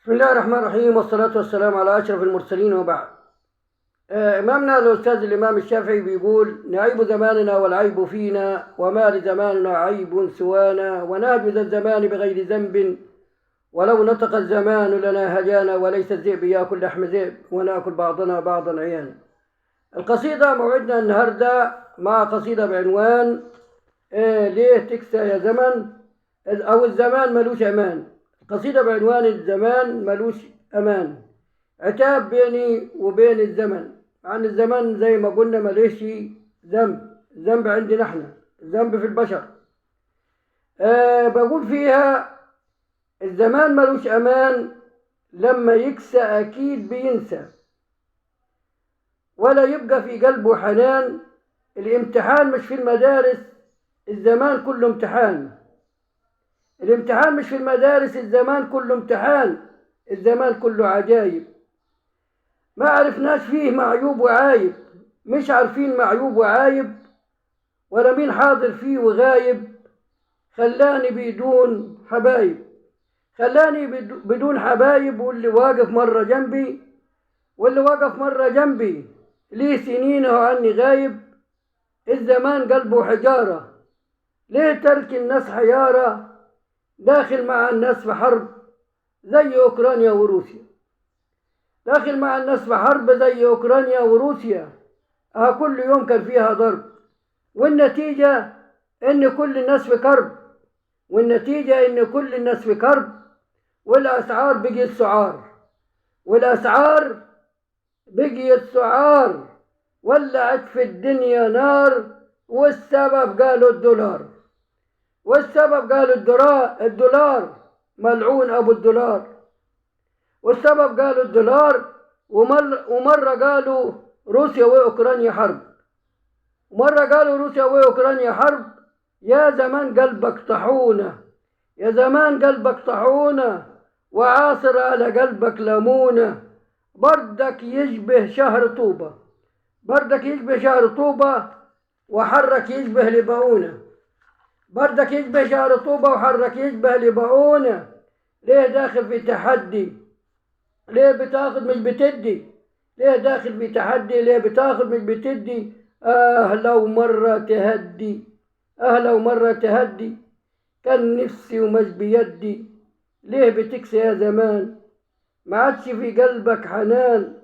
بسم الله الرحمن الرحيم، والصلاة والسلام على أشرف المرسلين، وبعد. إمامنا الأستاذ الإمام الشافعي بيقول: نعيب زماننا والعيب فينا، وما لزماننا عيب سوانا، ونهج ذا الزمان بغير ذنب، ولو نطق الزمان لنا هجانا، وليس الذئب يأكل لحم ذئب، ونأكل بعضنا بعضا عيانا. القصيدة موعدنا النهاردة مع قصيدة بعنوان ليه تكسى يا زمن، أو الزمان ملوش أمان. قصيدة بعنوان الزمان ملوش أمان، عتاب بيني وبين الزمن، عن الزمن زي ما قلنا مليش ذنب عندنا احنا، ذنب في البشر. بقول فيها الزمان ملوش أمان، لما يكسى أكيد بينسى، ولا يبقى في قلبه حنان. الامتحان مش في المدارس، الزمان كله امتحان. الامتحان مش في المدارس، الزمان كله امتحان. الزمان كله عجايب، ما عرفناش فيه معيوب وعايب، مش عارفين معيوب وعايب، ولا مين حاضر فيه وغايب. خلاني بدون حبايب، خلاني بدون حبايب، واللي واقف مرة جنبي، واللي واقف مرة جنبي ليه سنينه عني غايب. الزمان قلبه حجارة، ليه ترك الناس حيارة، داخل مع الناس في حرب زي أوكرانيا وروسيا. داخل مع الناس في حرب زي أوكرانيا وروسيا، كل يوم كان فيها ضرب، والنتيجة إن كل الناس في كرب، والنتيجة إن كل الناس في كرب، والأسعار بقيت سعار، والأسعار بقيت سعار، ولعت في الدنيا نار، والسبب قالوا الدولار. والسبب قالوا الدولار ملعون أبو الدولار. والسبب قالوا الدولار، ومرة قالوا روسيا وأوكرانيا حرب، ومرة قالوا روسيا وأوكرانيا حرب. يا زمان قلبك طحونة، يا زمان قلبك طحونة، وعاصر على قلبك ليمونة. بردك يشبه شهر طوبة، بردك يشبه شهر طوبة، وحرك يشبه لبعونة. بردك يشبه شهر طوبة، وحرك يشبه لبعونة. ليه داخل في تحدي، ليه بتاخد مش بتدي، ليه داخل في تحدي، ليه بتاخد مش بتدي. لو مرة تهدي، لو مرة تهدي، كان نفسي ومش بيدي. ليه بتكسى يا زمان، ما عادش في قلبك حنان.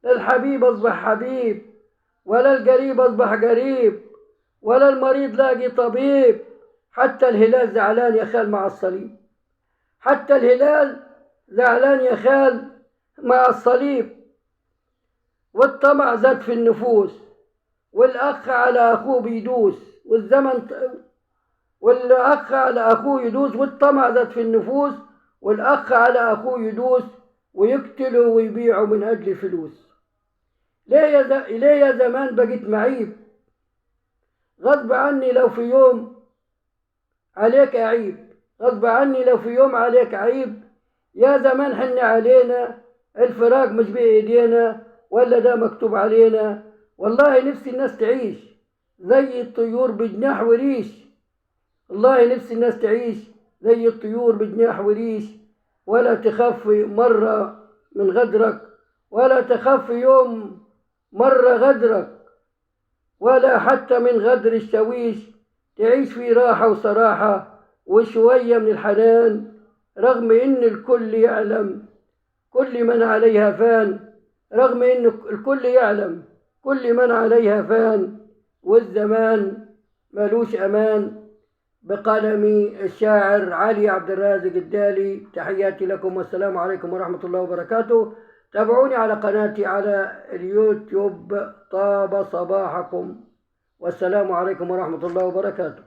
لا الحبيب أصبح حبيب، ولا القريب أصبح قريب، ولا المريض لاقي طبيب. حتى الهلال زعلان يا خال مع الصليب، حتى الهلال زعلان يا خال مع الصليب. والطمع زاد في النفوس، والأخ على أخوه بيدوس، والأخ على أخوه يدوس. والطمع زاد في النفوس، والأخ على أخوه يدوس، ويقتلوا ويبيعوا من أجل الفلوس. ليه يا زمان بقيت معيب، غصب عني لو في يوم عليك أعيب، غصب عني لو في يوم عليك عيب. يا زمان حن علينا، الفراق مش بإيدينا، ولا ده مكتوب علينا. والله نفسي الناس تعيش زي الطيور بجناح وريش، والله نفسي الناس تعيش زي الطيور بجناح وريش. ولا تخاف مرة من غدرك، ولا تخاف يوم مرة غدرك، ولا حتى من غدر الشويش. تعيش في راحة وصراحة وشوية من الحنان، رغم إن الكل يعلم كل من عليها فان، رغم إن الكل يعلم كل من عليها فان. والزمان ملوش أمان. بقلم الشاعر علي عبد الرازق الدالي. تحياتي لكم، والسلام عليكم ورحمة الله وبركاته. تابعوني على قناتي على اليوتيوب. طاب صباحكم، والسلام عليكم ورحمة الله وبركاته.